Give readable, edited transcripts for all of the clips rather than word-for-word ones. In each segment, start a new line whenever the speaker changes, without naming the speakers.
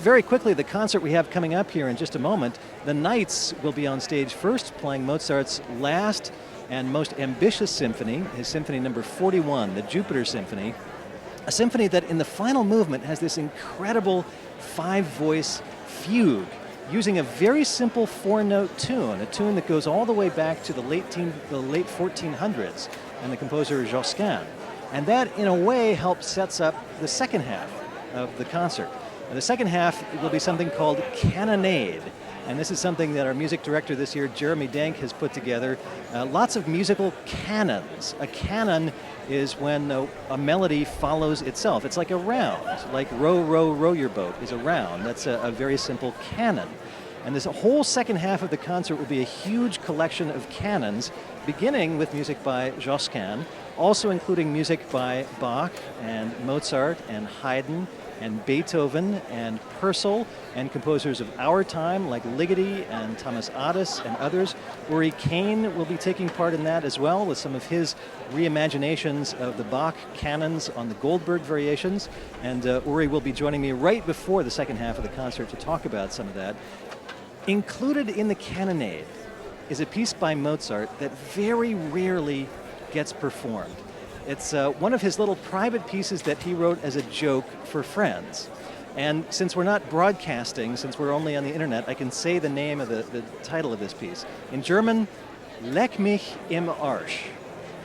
very quickly, the concert we have coming up here in just a moment, the Knights will be on stage first, playing Mozart's last and most ambitious symphony, his symphony number 41, the Jupiter Symphony, a symphony that in the final movement has this incredible 5-voice fugue, using a very simple 4-note tune, a tune that goes all the way back to the late 1400s, and the composer Josquin. And that, in a way, sets up the second half of the concert. And the second half will be something called Canonade. And this is something that our music director this year, Jeremy Denk, has put together. Lots of musical canons. A canon is when a melody follows itself. It's like a round, like row, row, row your boat is a round. That's a very simple canon. And this whole second half of the concert will be a huge collection of canons, beginning with music by Josquin, also including music by Bach and Mozart and Haydn and Beethoven and Purcell, and composers of our time like Ligeti and Thomas Adès and others. Uri Caine will be taking part in that as well with some of his reimaginations of the Bach canons on the Goldberg variations. And Uri will be joining me right before the second half of the concert to talk about some of that. Included in the Canonade is a piece by Mozart that very rarely gets performed. It's one of his little private pieces that he wrote as a joke for friends. And since we're not broadcasting, since we're only on the internet, I can say the name of the title of this piece. In German, Leck mich im Arsch.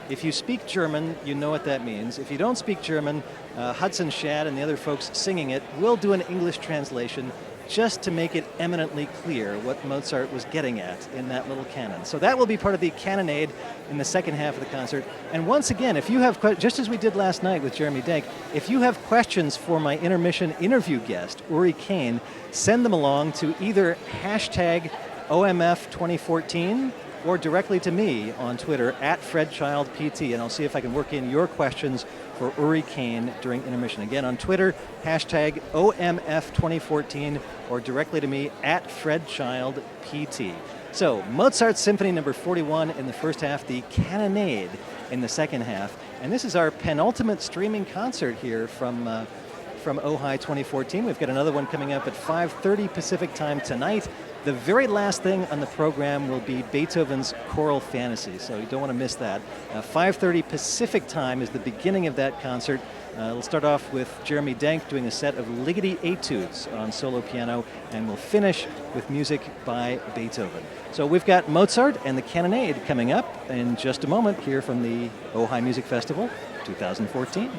If you speak German, you know what that means. If you don't speak German, Hudson Shad and the other folks singing it will do an English translation just to make it eminently clear what Mozart was getting at in that little canon. So that will be part of the Canonade in the second half of the concert. And once again, if you have, just as we did last night with Jeremy Denk, if you have questions for my intermission interview guest, Uri Caine, send them along to either hashtag OMF2014 or directly to me on Twitter @FredChildPT, and I'll see if I can work in your questions for Uri Caine during intermission. Again, on Twitter, hashtag OMF2014, or directly to me @FredChildPT. So, Mozart Symphony number 41 in the first half, the Canonade in the second half, and this is our penultimate streaming concert here from Ojai 2014. We've got another one coming up at 5:30 Pacific time tonight. The very last thing on the program will be Beethoven's Choral Fantasy, so you don't want to miss that. 5:30 Pacific time is the beginning of that concert. We'll start off with Jeremy Denk doing a set of Ligeti etudes on solo piano, and we'll finish with music by Beethoven. So we've got Mozart and the Canonade coming up in just a moment here from the Ojai Music Festival 2014.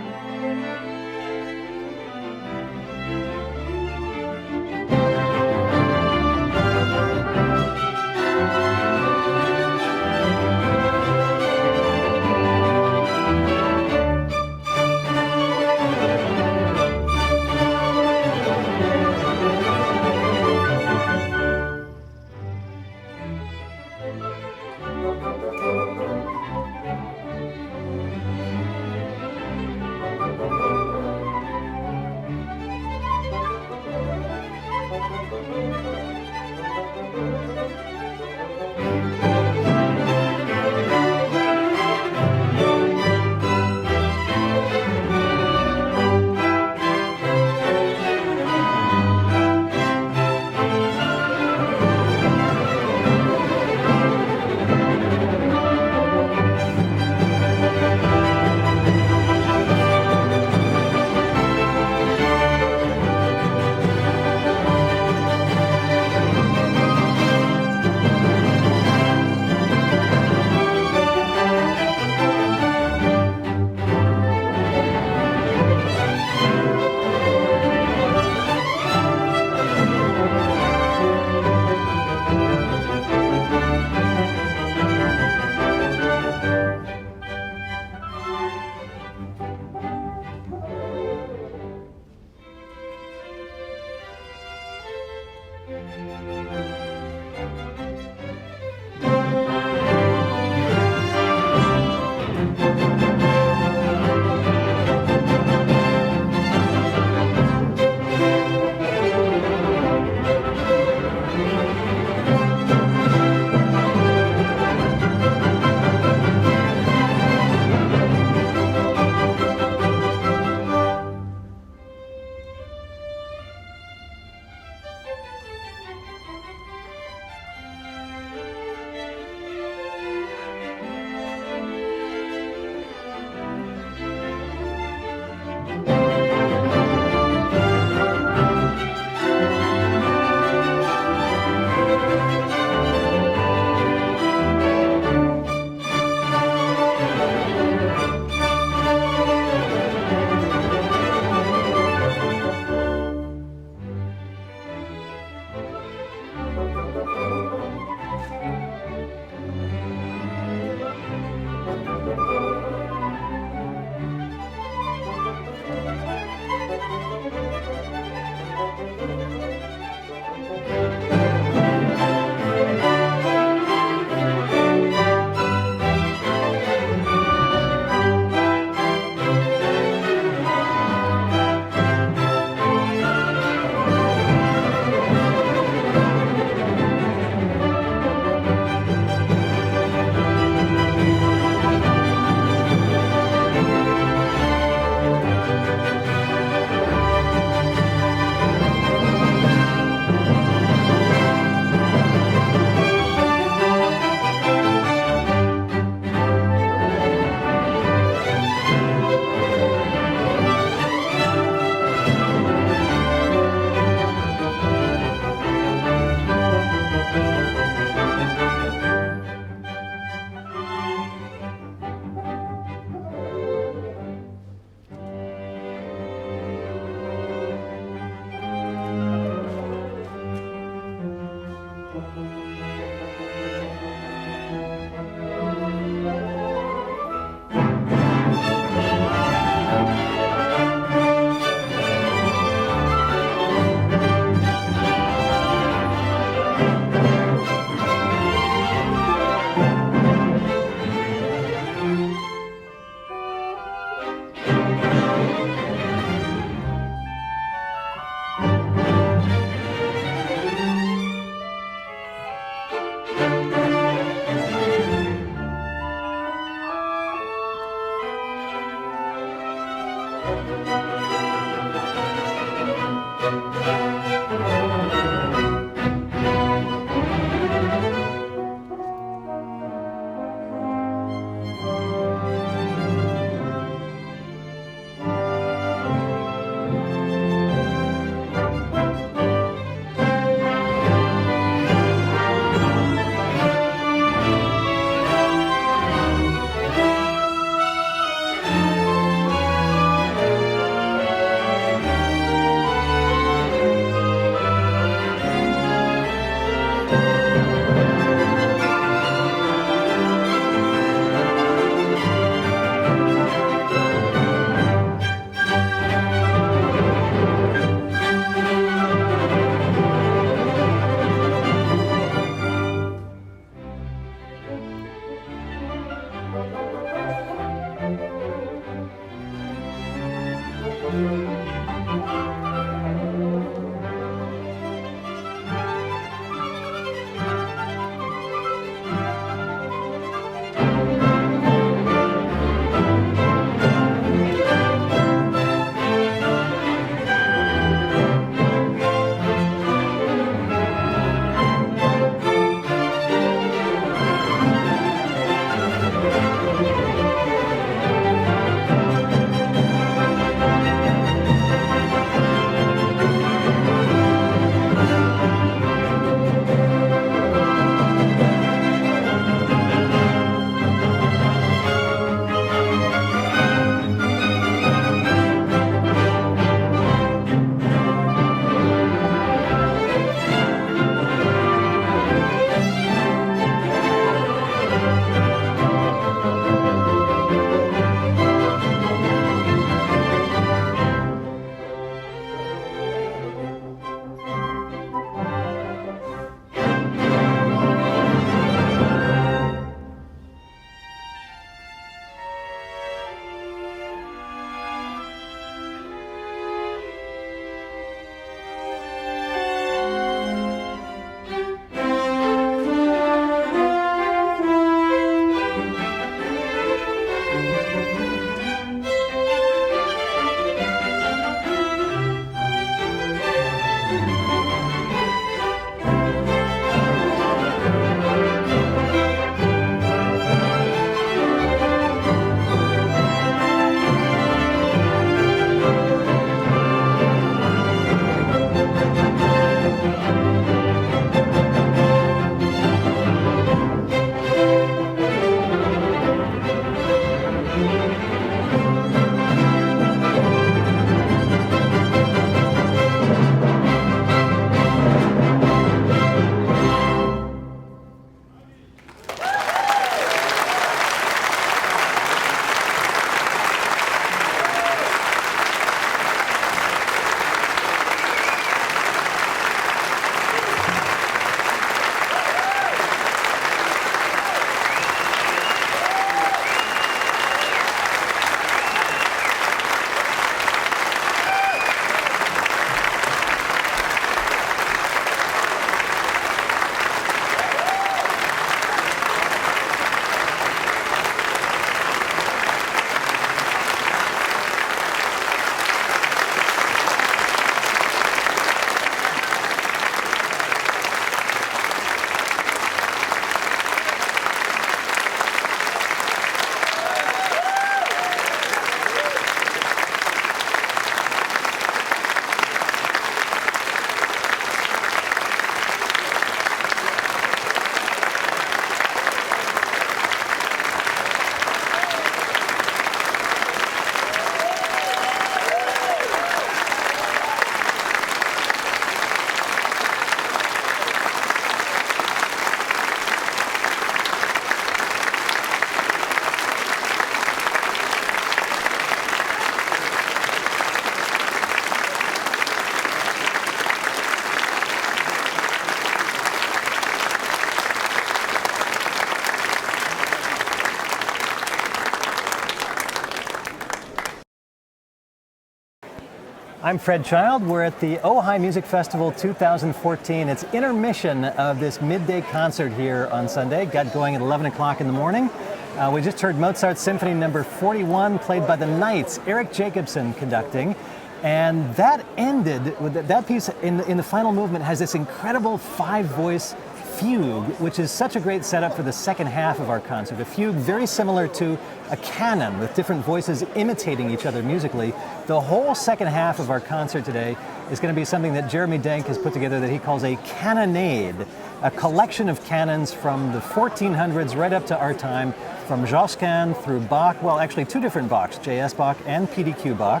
I'm Fred Child. We're at the Ojai Music Festival 2014. It's intermission of this midday concert here on Sunday. Got going at 11 o'clock in the morning. We just heard Mozart's Symphony number 41 played by the Knights, Eric Jacobson conducting. And that ended with that piece in the final movement has this incredible 5-voice fugue, which is such a great setup for the second half of our concert. A fugue very similar to a canon with different voices imitating each other musically. The whole second half of our concert today is going to be something that Jeremy Denk has put together that he calls a canonade, a collection of canons from the 1400s right up to our time, from Josquin through Bach, well, actually 2 different Bachs, J.S. Bach and P.D.Q. Bach,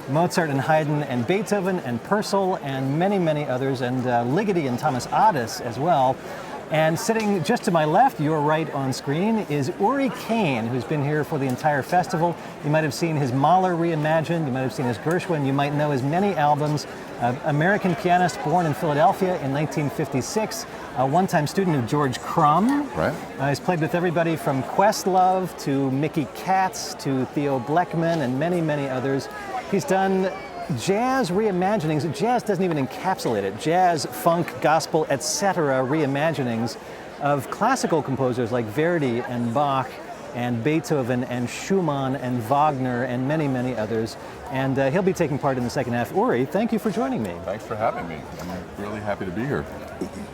Mozart and Haydn and Beethoven and Purcell and many, many others, and Ligeti and Thomas Adis as well. And sitting just to my left, your right on screen, is Uri Caine, who's been here for the entire festival. You might have seen his Mahler reimagined, you might have seen his Gershwin, you might know his many albums. American pianist born in Philadelphia in 1956, a one-time student of George Crumb.
Right.
He's played with everybody from Questlove to Mickey Katz to Theo Bleckman and many, many others. He's done jazz reimaginings. Jazz doesn't even encapsulate it. Jazz, funk, gospel, etc. reimaginings of classical composers like Verdi and Bach and Beethoven and Schumann and Wagner and many, many others. And he'll be taking part in the second half. Uri, thank you for joining me.
Thanks for having me. I'm really happy to be here.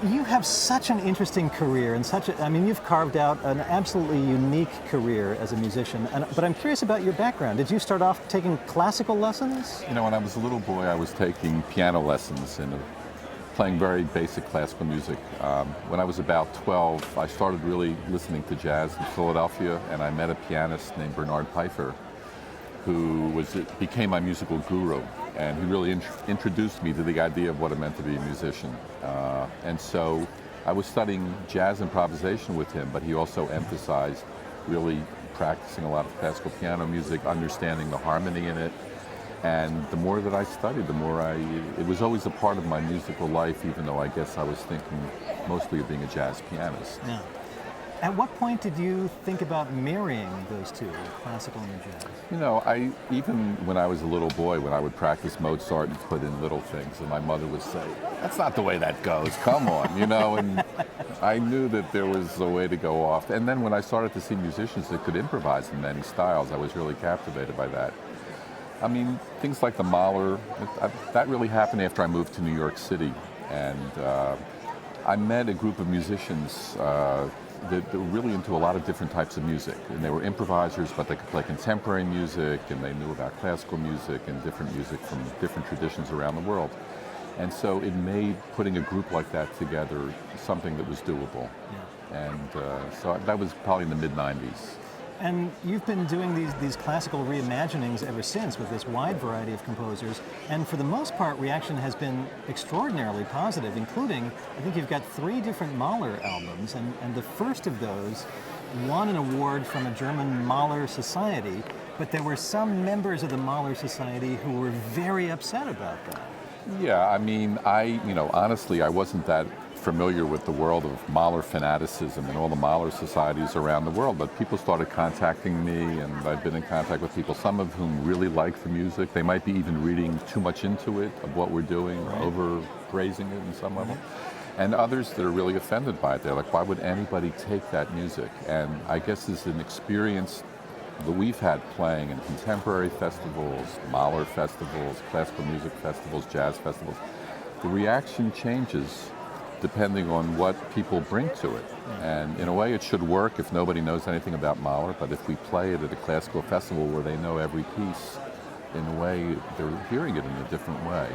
You have such an interesting career and you've carved out an absolutely unique career as a musician. But I'm curious about your background. Did you start off taking classical lessons?
You know, when I was a little boy, I was taking piano lessons and playing very basic classical music. When I was about 12, I started really listening to jazz in Philadelphia, and I met a pianist named Bernard Pfeiffer, who became my musical guru, and he really introduced me to the idea of what it meant to be a musician. And so I was studying jazz improvisation with him, but he also emphasized really practicing a lot of classical piano music, understanding the harmony in it. And the more that I studied, the more it was always a part of my musical life, even though I guess I was thinking mostly of being a jazz pianist.
Yeah. At what point did you think about marrying those two, classical and jazz?
You know, even when I was a little boy, when I would practice Mozart and put in little things, and my mother would say, "That's not the way that goes, come on," you know, and I knew that there was a way to go off. And then when I started to see musicians that could improvise in many styles, I was really captivated by that. I mean, things like the Mahler, that really happened after I moved to New York City. And I met a group of musicians that were really into a lot of different types of music. And they were improvisers, but they could play contemporary music, and they knew about classical music and different music from different traditions around the world. And so it made putting a group like that together something that was doable. Yeah. And so that was probably in the mid-90s.
And you've been doing these classical reimaginings ever since with this wide variety of composers, and for the most part reaction has been extraordinarily positive, including, I think you've got 3 different Mahler albums, and the first of those won an award from a German Mahler Society, but there were some members of the Mahler Society who were very upset about that.
Yeah, I mean, honestly, I wasn't that familiar with the world of Mahler fanaticism and all the Mahler societies around the world, but people started contacting me, and I've been in contact with people, some of whom really like the music. They might be even reading too much into it, of what we're doing, or overpraising it in some level. And others that are really offended by it. They're like, why would anybody take that music? And I guess it's an experience that we've had playing in contemporary festivals, Mahler festivals, classical music festivals, jazz festivals. The reaction changes depending on what people bring to it. And in a way it should work if nobody knows anything about Mahler, but if we play it at a classical festival where they know every piece, in a way they're hearing it in a different way.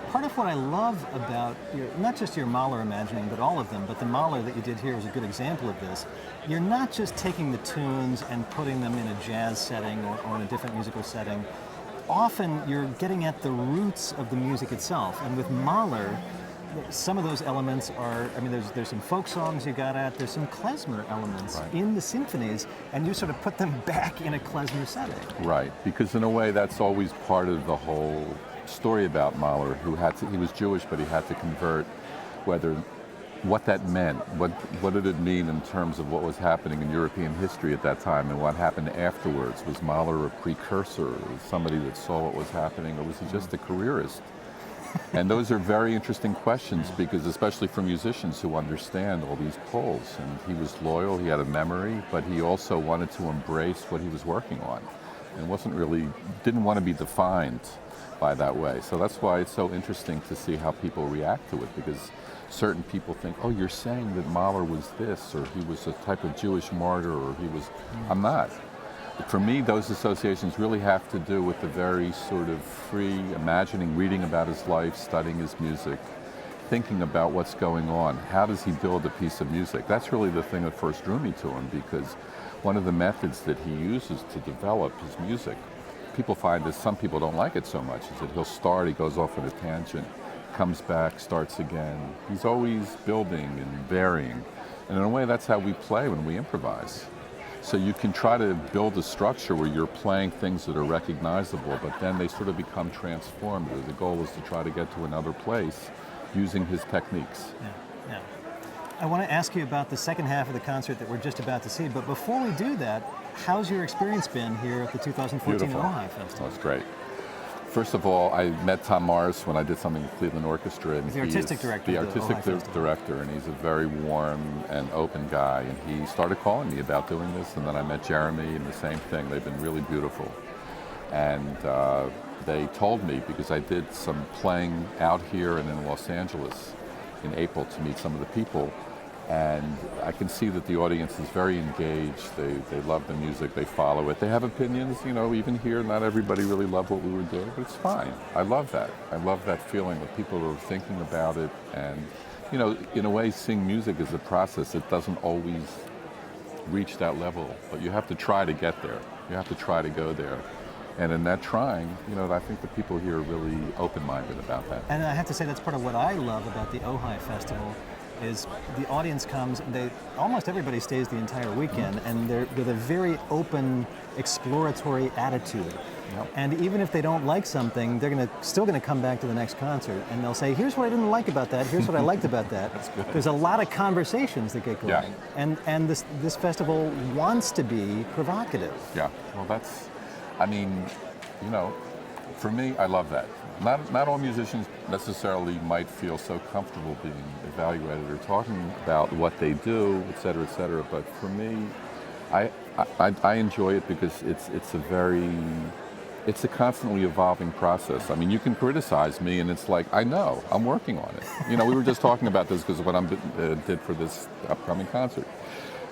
Part of what I love about not just your Mahler imagining, but all of them, but the Mahler that you did here is a good example of this. You're not just taking the tunes and putting them in a jazz setting or in a different musical setting. Often you're getting at the roots of the music itself, and with Mahler, some of those elements are, there's some folk songs you got at, there's some klezmer elements in the symphonies, and you sort of put them back in a klezmer setting. Right,
because in a way that's always part of the whole story about Mahler, he was Jewish, but he had to convert, what that meant, what did it mean in terms of what was happening in European history at that time, and what happened afterwards. Was Mahler a precursor, somebody that saw what was happening, or was he just a careerist? And those are very interesting questions because especially for musicians who understand all these poles. And he was loyal, he had a memory, but he also wanted to embrace what he was working on and didn't want to be defined by that way. So that's why it's so interesting to see how people react to it, because certain people think, oh, you're saying that Mahler was this, or he was a type of Jewish martyr, or he was, I'm not. For me, those associations really have to do with the very sort of free imagining, reading about his life, studying his music, thinking about what's going on. How does he build a piece of music? That's really the thing that first drew me to him, because one of the methods that he uses to develop his music, people find that some people don't like it so much, is that he'll start, he goes off on a tangent, comes back, starts again. He's always building and varying. And in a way, that's how we play when we improvise. So you can try to build a structure where you're playing things that are recognizable, but then they sort of become transformed. The goal is to try to get to another place using his techniques.
Yeah. I want to ask you about the second half of the concert that we're just about to see, but before we do that, how's your experience been here at the 2014 Ojai Festival?
That's great. First of all, I met Tom Morris when I did something with Cleveland Orchestra. And
the artistic director.
The artistic director, and he's a very warm and open guy. And he started calling me about doing this, and then I met Jeremy, and the same thing. They've been really beautiful. And they told me, because I did some playing out here and in Los Angeles in April to meet some of the people, and I can see that the audience is very engaged. They love the music, they follow it. They have opinions, even here, not everybody really loved what we were doing, but it's fine. I love that. I love that feeling that people are thinking about it. And, in a way, seeing music is a process. It doesn't always reach that level, but you have to try to get there. You have to try to go there. And in that trying, I think the people here are really open-minded about that.
And I have to say that's part of what I love about the Ojai Festival, is the audience comes, almost everybody stays the entire weekend, and they're with a very open, exploratory attitude.
Yep.
And even if they don't like something, they're still going to come back to the next concert, and they'll say, here's what I didn't like about that, here's what I liked about that.
That's good.
There's a lot of conversations that get going.
Yeah.
And this festival wants to be provocative.
Yeah, well for me, I love that. Not all musicians necessarily might feel so comfortable being evaluated or talking about what they do, et cetera, but for me, I enjoy it because it's a constantly evolving process. I mean, you can criticize me and it's like, I know, I'm working on it. We were just talking about this because of what I did for this upcoming concert.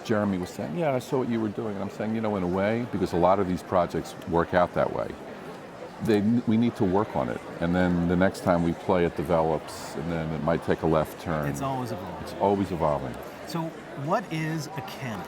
Jeremy was saying, yeah, I saw what you were doing. And I'm saying, in a way, because a lot of these projects work out that way, we need to work on it. And then the next time we play, it develops, and then it might take a left turn.
It's always evolving.
It's always evolving.
So what is a canon?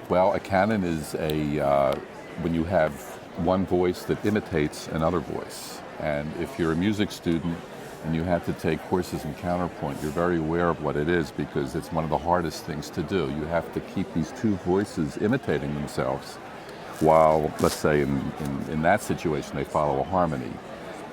Well, a canon is when you have one voice that imitates another voice. And if you're a music student and you have to take courses in counterpoint, you're very aware of what it is because it's one of the hardest things to do. You have to keep these two voices imitating themselves while, let's say, in that situation, they follow a harmony.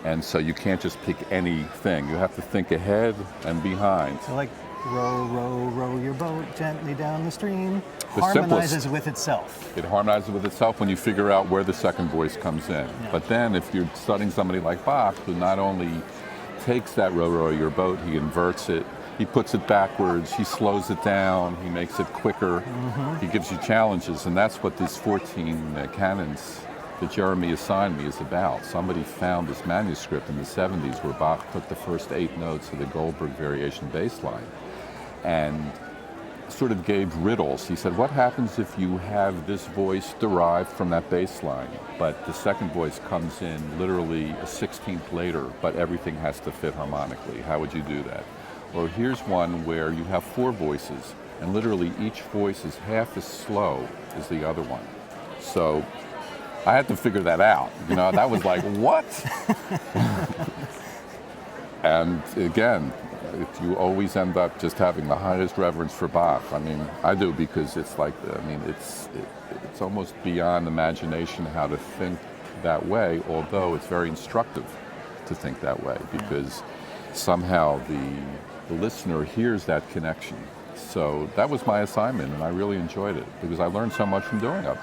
And so you can't just pick anything. You have to think ahead and behind.
So like, row, row, row your boat gently down the stream.
The
harmonizes
simplest.
with itself.
It harmonizes with itself when you figure out where the second voice comes in.
Yeah.
But then if you're studying somebody like Bach, who not only takes that row, row your boat, he inverts it, he puts it backwards, he slows it down, he makes it quicker, he gives you challenges, and that's what these 14 canons that Jeremy assigned me is about. Somebody found this manuscript in the 70s where Bach took the first 8 notes of the Goldberg variation bass line and sort of gave riddles. He said, what happens if you have this voice derived from that bass line, but the second voice comes in literally a 16th later, but everything has to fit harmonically? How would you do that? Or here's one where you have 4 voices, and literally each voice is half as slow as the other one. So I had to figure that out. That was like, what? And again, if you always end up just having the highest reverence for Bach. I mean, I do, because it's like, it's almost beyond imagination how to think that way, although it's very instructive to think that way, because somehow the listener hears that connection. So that was my assignment, and I really enjoyed it because I learned so much from doing it.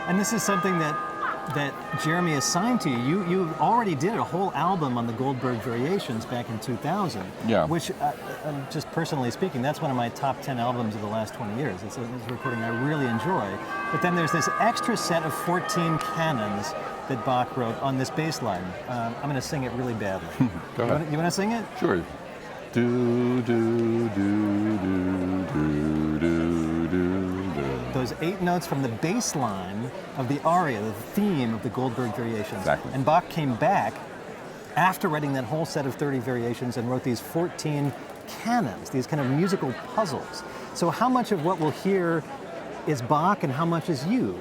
And this is something that that Jeremy assigned to you. You already did a whole album on the Goldberg Variations back in 2000.
Yeah.
Which, just personally speaking, that's one of my top 10 albums of the last 20 years. It's a recording I really enjoy. But then there's this extra set of 14 canons that Bach wrote on this bass line. I'm going to sing it really badly.
Go ahead.
You want to sing it?
Sure. Do, do, do, do, do, do, do, do.
Those 8 notes from the bass line of the aria, the theme of the Goldberg Variations.
Exactly.
And Bach came back after writing that whole set of 30 variations and wrote these 14 canons, these kind of musical puzzles. So how much of what we'll hear is Bach and how much is you?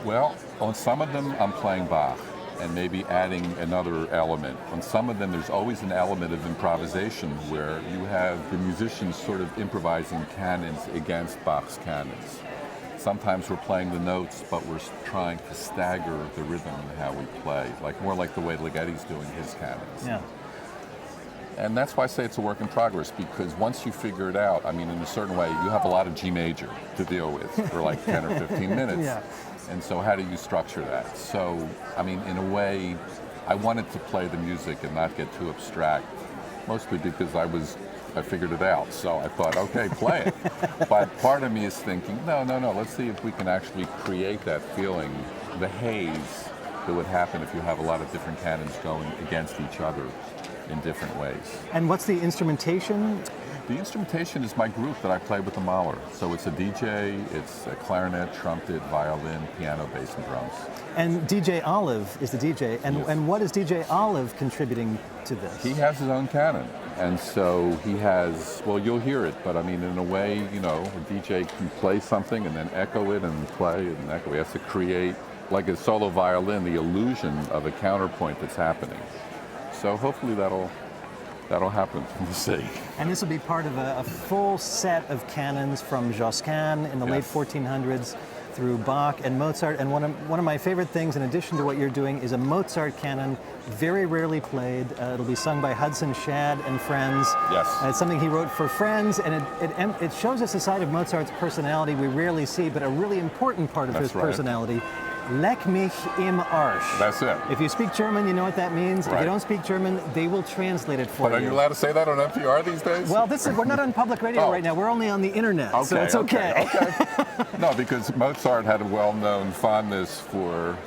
Well, on some of them I'm playing Bach and maybe adding another element. On some of them there's always an element of improvisation where you have the musicians sort of improvising canons against Bach's canons. Sometimes we're playing the notes, but we're trying to stagger the rhythm in how we play, more like the way Ligeti's doing his canons.
Yeah.
And that's why I say it's a work in progress, because once you figure it out, I mean, in a certain way, you have a lot of G major to deal with for like 10 or 15 minutes.
Yeah.
And so how do you structure that? So, I mean, in a way, I wanted to play the music and not get too abstract, mostly because I figured it out. So I thought, okay, play it. But part of me is thinking, no, let's see if we can actually create that feeling, the haze that would happen if you have a lot of different canons going against each other in different ways.
And what's the instrumentation?
The instrumentation is my group that I play with the Mahler. So it's a DJ, it's a clarinet, trumpet, violin, piano, bass, and drums.
And DJ Olive is the DJ. And,
Yes.
and what is DJ Olive contributing to this?
He has his own canon. And so he has, well, you'll hear it, but I mean, in a way, you know, a DJ can play something and then echo it and play and echo. He has to create, like a solo violin, the illusion of a counterpoint that's happening. So hopefully that'll happen. We'll see.
And this will be part of a full set of canons from Josquin in the late 1400s through Bach and Mozart. And one of my favorite things, in addition to what you're doing, is a Mozart canon, very rarely played. It'll be sung by Hudson Shad and friends.
Yes.
It's something he wrote for friends, and it shows us a side of Mozart's personality we rarely see, but a really important part of his personality. Leck mich im Arsch.
That's it.
If you speak German, you know what that means.
Right.
If you don't speak German, they will translate it for
But are you allowed to say that on NPR these days?
Well, we're not on public radio right now. We're only on the internet, so it's okay.
No, because Mozart had a well-known fondness for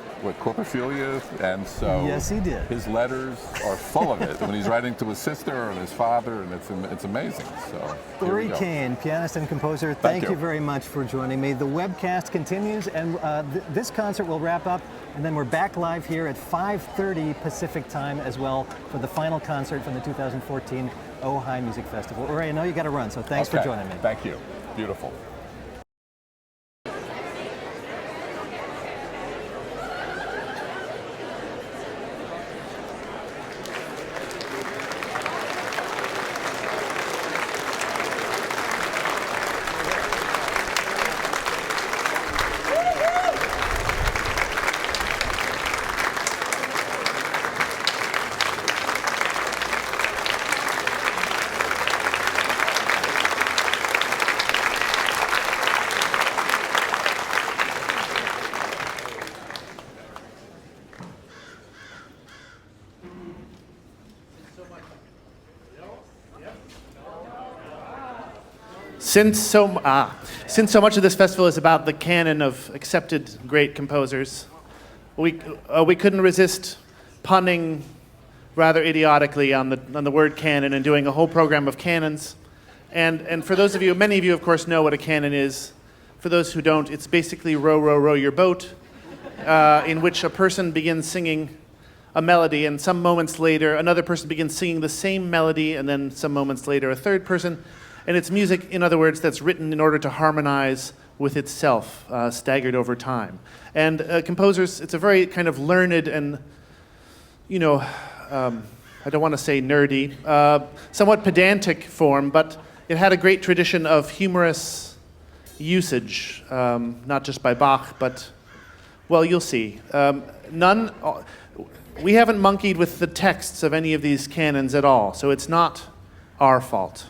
corpophilia, and so
yes, he did.
His letters are full of it when he's writing to his sister and his father, and it's amazing. So
Uri Caine, pianist and composer, thank you very much for joining me. The webcast continues, and this concert will wrap up, and then we're back live here at 5:30 Pacific time as well for the final concert from the 2014 Ojai Music Festival. Uri, I know you got to run, so thanks for joining me.
Thank you. Beautiful.
Since so much of this festival is about the canon of accepted great composers, we couldn't resist punning rather idiotically on the word canon and doing a whole program of canons. And for those of you, many of you of course know what a canon is. For those who don't, it's basically row, row, row your boat, in which a person begins singing a melody, and some moments later another person begins singing the same melody, and then some moments later a third person. And it's music, in other words, that's written in order to harmonize with itself, staggered over time. And composers, it's a very kind of learned and, I don't want to say nerdy, somewhat pedantic form, but it had a great tradition of humorous usage, not just by Bach, but, well, you'll see. We haven't monkeyed with the texts of any of these canons at all, so it's not our fault.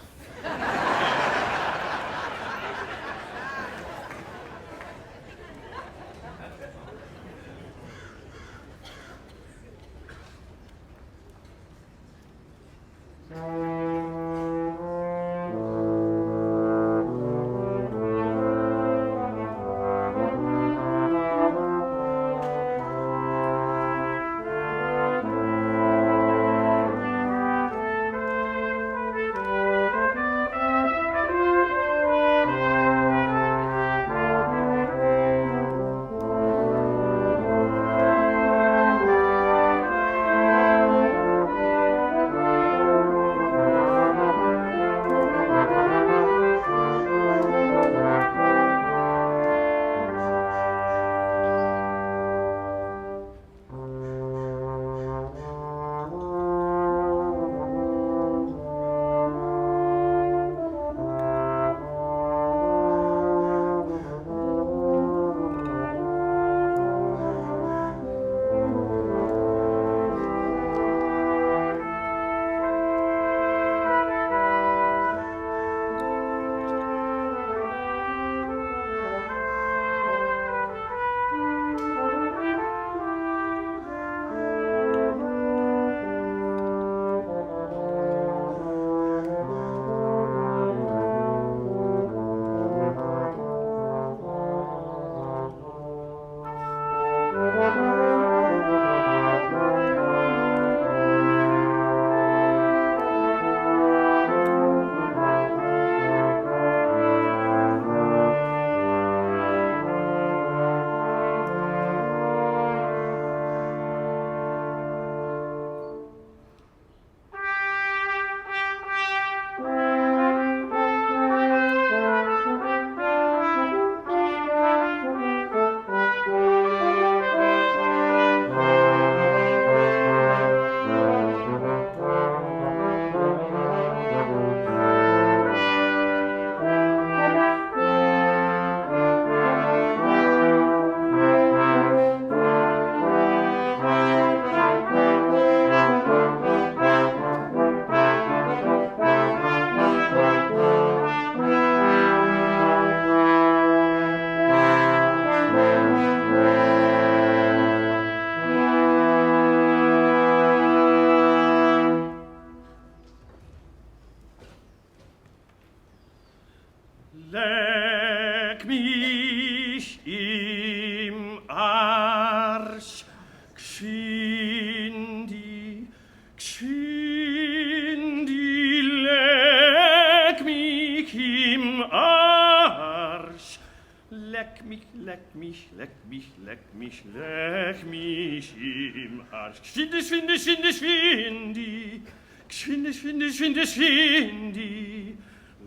leck mich, leck mich, leck mich, leck mich im Arsch. Schwinde, schwinde, schwinde, schwindi. Schwinde, schwinde, schwinde, schwindi.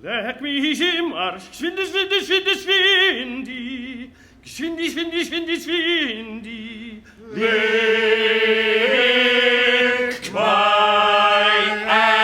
Leck mich im Arsch. Schwinde, schwinde, schwinde, schwindi. Schwindi, schwindi, schwindi, schwindi. Leck mein Arsch.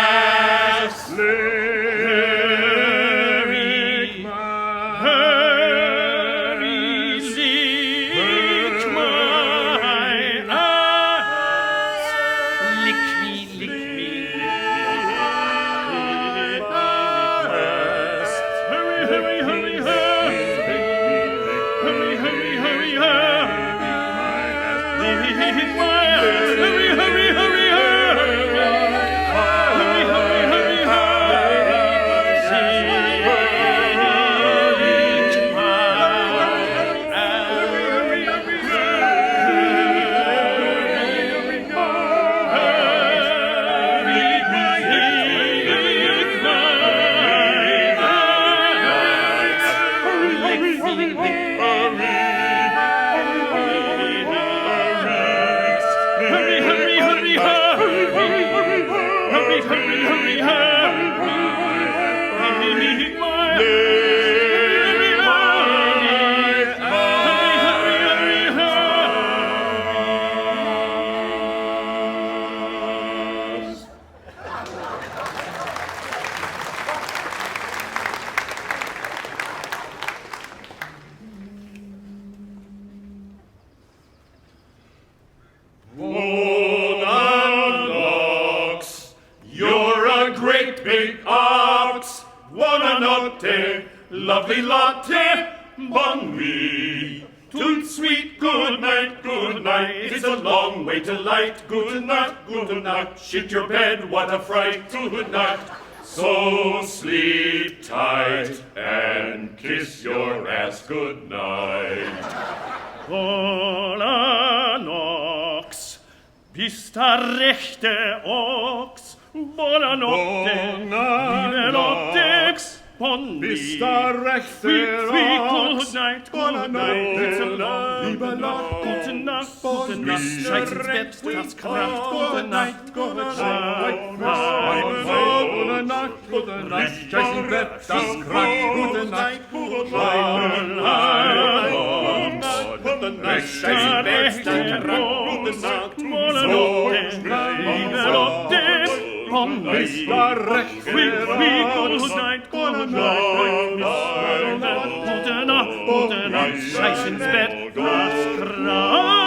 Lovely latte, bon nuit. Toot sweet, good night, good night. It's a long way to light. Good night, good night. Shit your bed, what a fright. Good night. So sleep tight and kiss your ass good night. Vola nox, bist der rechte Ochs. Vola notte, liebe Lotte. Bist der rechte Ochs, good night, it's a long, liebe Nacht, gute Nacht, gute Nacht, scheiß ins Bett, das kracht, gute Nacht, gute Nacht, gute Nacht, gute Nacht, scheiß ins Bett, das kracht, gute Nacht, gute Nacht, scheiß ins Bett, das kracht, gute Nacht, liebe Lotte, bist der rechte Ochs, gute Nacht, scheiß ins Bett, das kracht.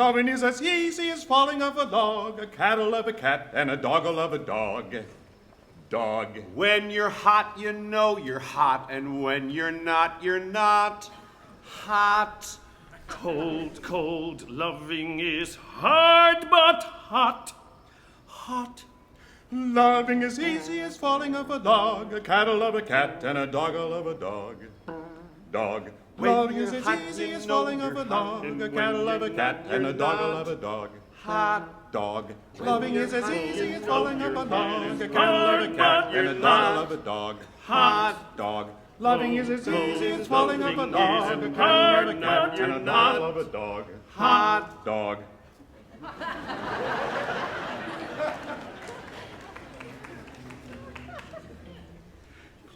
Loving is as easy as falling of a log, a cattle of a cat, and a doggle of a dog. Dog.
When you're hot, you know you're hot, and when you're not hot.
Cold, cold, loving is hard but hot. Hot.
Loving is easy as falling of a log, a cattle of a cat, and a doggle of a dog. Dog. Loving is as easy as falling of a log, a cattle of a cat, and a doggle of a dog.
Hot.
Dog. Loving is as easy as falling of a log, a cattle of a cat, and a doggle of a dog.
Hot.
Dog. Loving is as easy as falling of a dog, a cattle of a cat, and a doggle of a dog.
Hot.
Dog.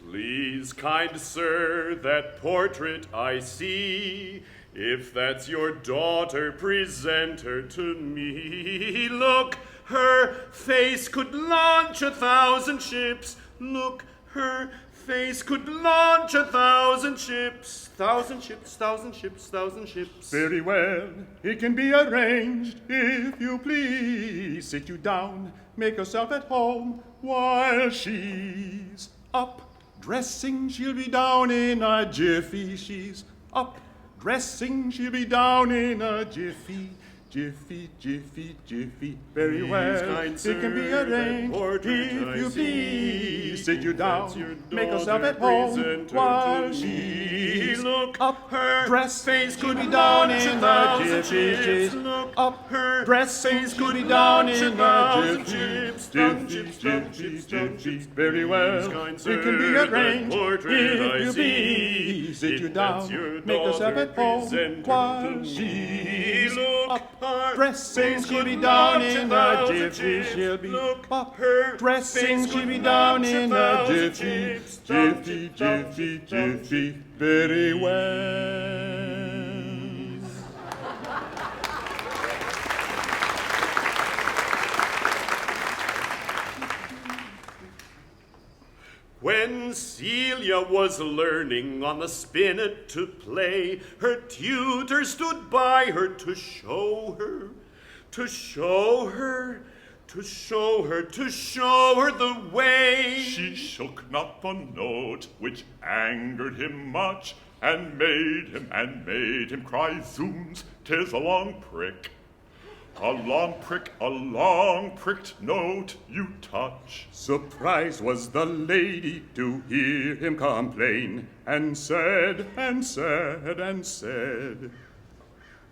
Please, kind sir, that portrait I see. If that's your daughter, present her to me. Look, her face could launch 1,000 ships. Look, her face could launch 1,000 ships. 1,000 ships, 1,000 ships, 1,000 ships.
Very well, it can be arranged, if you please. Sit you down, make yourself at home, while she's up. Dressing, she'll be down in a jiffy. She's up. Dressing, she'll be down in a jiffy. Jiffy, jiffy, jiffy. Very well, it can be arranged, if you please. Sit you down, make yourself at home, while she's up.
Her
Dress
face
could
could
be down
launch
in
1,000
a jiffy.
ships.
She's
Look,
up.
her
Dress
face
could be
could
down
launch
in a
1,000
jiffy.
ships.
Jiffy, jiffy, jiffy. Very well, it can be arranged, if you please. Sit you down, make yourself at home, while she's up. Dressing, she'll be down in a jiffy. She'll be up. Dressing, she'll be down in a jiffy. Jiffy, jiffy, jiffy. Very well.
When Celia was learning on the spinet to play, her tutor stood by her to show her, to show her, to show her, to show her the way.
She shook not the note, which angered him much, and made him cry, zooms, 'tis a long prick. A long pricked note you touch.
Surprised was the lady to hear him complain, and said,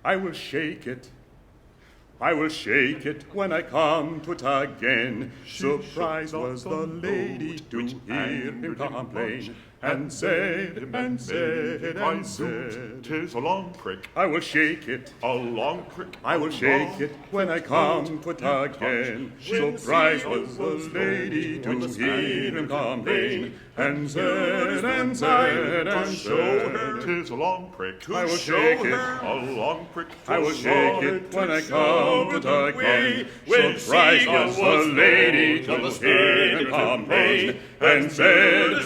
I will shake it when I come to it again. Surprised was the lady to hear him complain, and said,
'tis a long prick.
I will shake it,
A long prick.
I will shake it when I come to it again. Surprised was the lady to hear him complain, and said,
'tis a long prick.
I will shake it,
A long prick.
I will shake it when I come to it again.
When
Surprised
Celia
was the
was
lady
on the
to hear him complain, and said,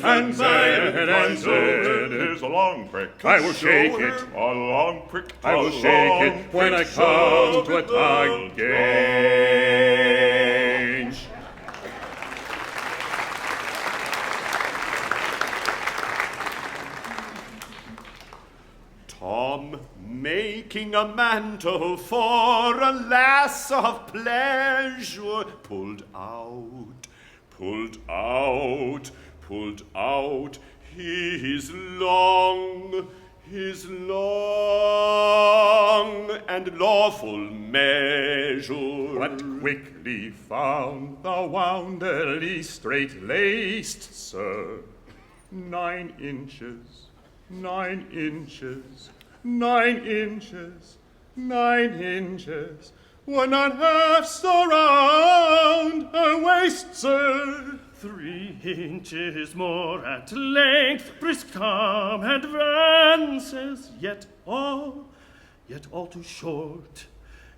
'tis a long prick.
I will shake it,
A long prick.
I will shake it when I come to it again.
Tom, making a mantle for a lass of pleasure, pulled out his long and lawful measure.
But quickly found the woundily straight-laced sir, 9 inches, 9 inches, 9 inches, 9 inches, were not half so round her waist, sir.
3 inches more at length, brisk Tom advances, yet all too short,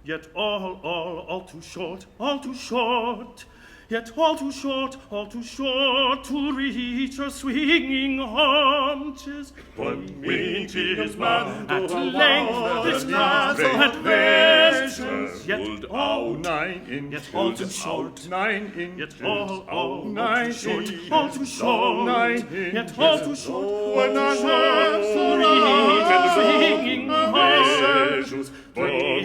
yet all too short, all too short. yet all too short to reach her swinging haunches.
But his man
At length this castle adventures, yet all
9 inches,
yet all too short,
9 inches,
yet all
9
too short,
inches,
all too short,
9 inches,
yet all too short,
when I have so
reach her swinging
haunches.
At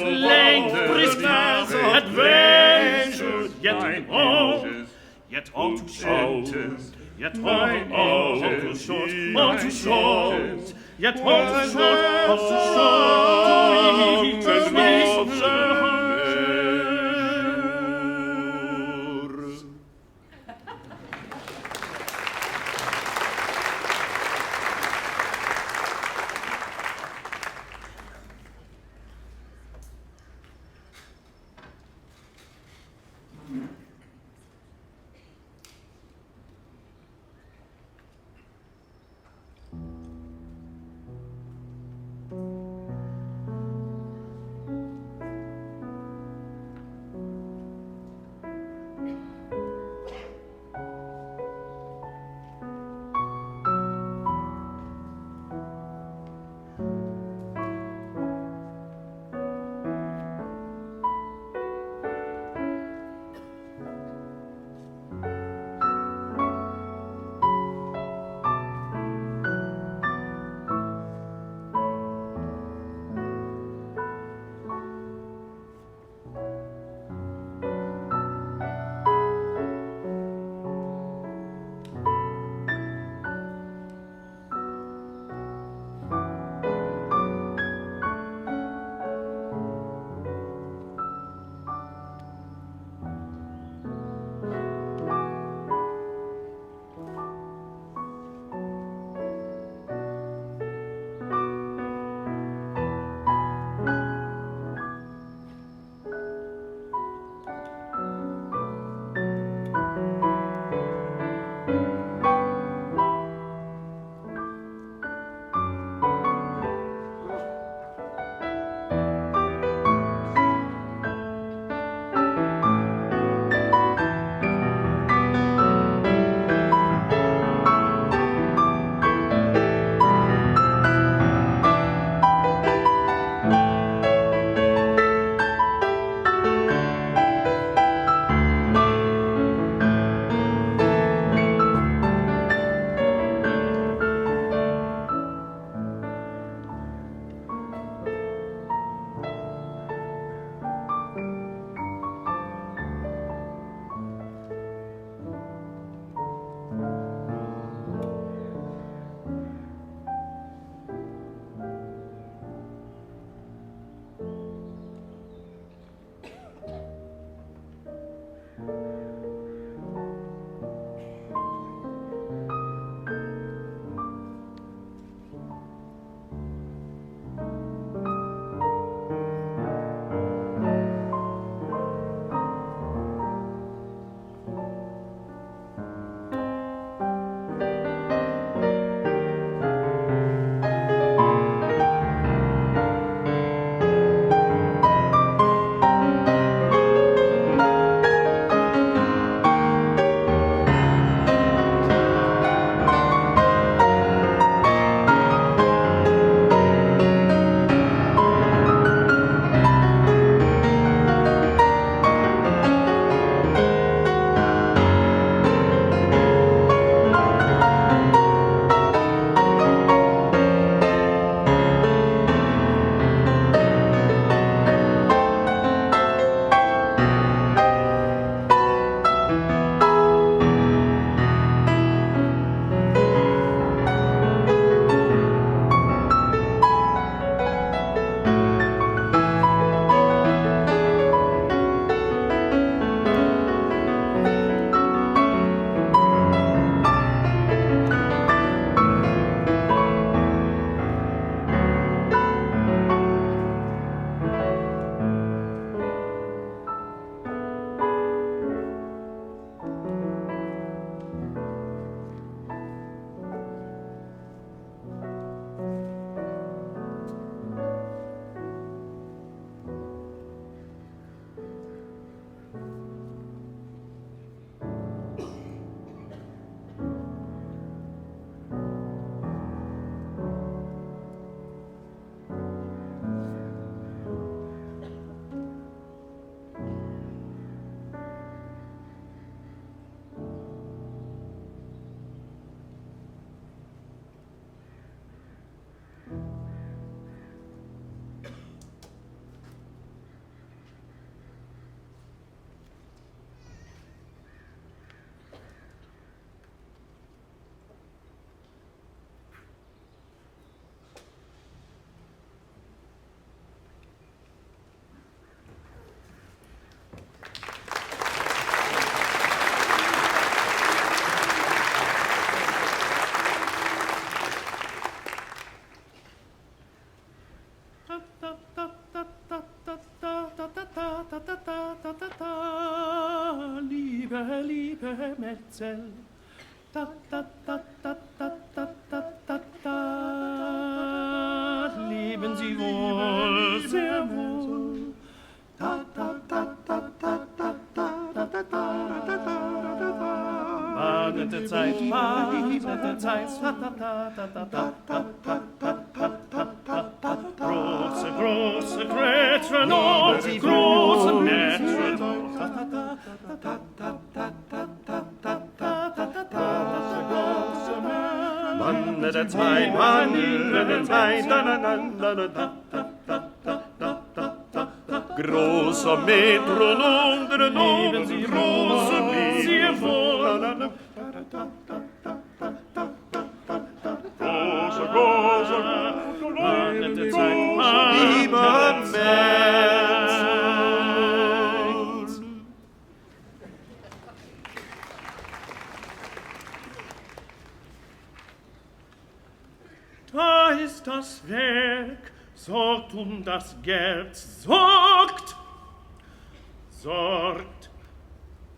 length brisk castle adventures, yet all too short, yet all too short, all too short, yet all too short to reach her swinging haunches. liebe Metzel. Da, da, da, da, da, da, da, da, da. Leben Sie wohl, sehr wohl. Da, da, da, da, da, da, da, da, da, da, da. Badete Zeit, da, da, da, da, da, da, da, da, da, da, da, da. Große, große Gretchen, große Mädchen. Da, da, da, da, da, da, da, da, da, da, da, da. Wanne der Zeit, wanne der Zeit, da, da, da, da, da, da, da, da, da, da. Großer Metronom, lieben Sie große Mädchen. Große, große, wanne der Zeit, lieber Mensch. Da ist das Werk, sorgt das Geld, sorgt.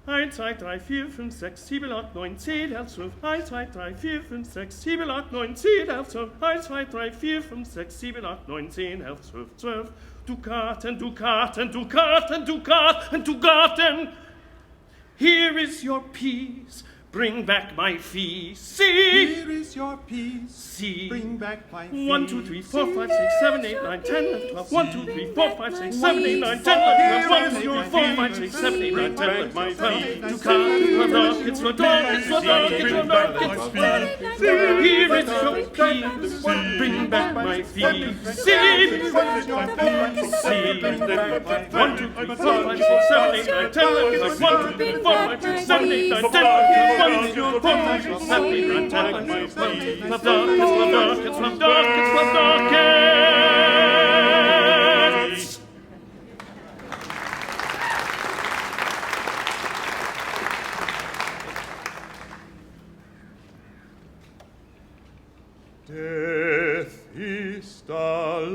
1, 2, 3, 4, 5, 6, 7, 8, 9, 10, 11, 12. 1, 2, 3, 4, 5, 6, 7, 8, 9, 10, 11, 12. 1, 2, 3, 4, 5, 6, 7, 8, 9, 10, 11, 12, 12. Dukaten, Dukaten, Dukaten, Dukaten, Dukaten. Here is your peace. Bring back my fee. See.
Here is your peace.
See.
Bring back my fee.
1, 2, 3, 4, 5, 6, 7, 8, 9, 10, 11, 12. 1, 2, 3, 4, 5, 6, 7, 8, 9, 10, 11, 12. 1, 2, 3, 4, 5, 6, 7, 8, 9, 10, 11, 12. To come, it's for dark, it's for dark, it's for dark, it's for dark. Here is your peace. Bring back my fee. See. 1, 2, 3, 4, 5, 6, 7, 8, 9, 10, 11, 12. 1, 2, 3, 4, 5, 6, 7, 8, 9, 10, 11, 12. 1, 2, 3, 4, 5, 6, 7, 8, 9, 10, 11, 12. It's from dark, it's from dark, it's from dark, it's from darkest.
Death is the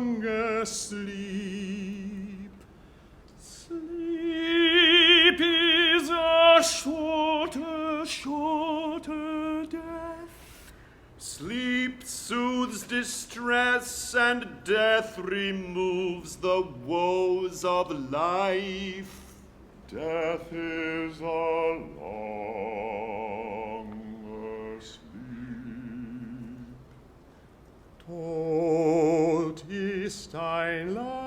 longest sleep.
Sleep is a shorter, shorter death.
Sleep soothes distress, and death removes the woes of life.
Death is a longer sleep.
Tot ist ein Leib.